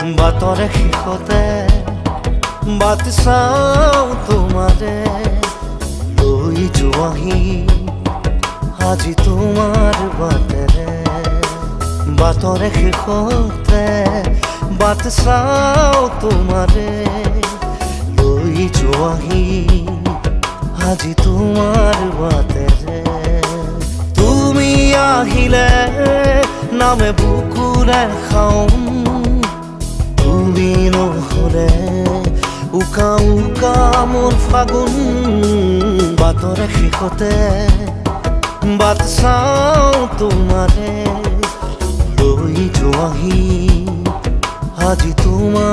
বাটৰে শেষতে বাট চাওঁ তোমাৰে লৈ যোৱাহি আজি তোমাৰ বাটেৰে বাটৰে শেষতে বাট চাওঁ তোমাৰে লৈ যোৱাহি আজি তোমাৰ বাটেৰে তুমি আহিলে নামে বুকুৰে খাওঁ তুমি নহ'লে উকা উকা মোৰ ফাগুন বাটৰে শেষতে বাট চাওঁ তোমাৰে লৈ যোৱাহি আজি তোমাৰ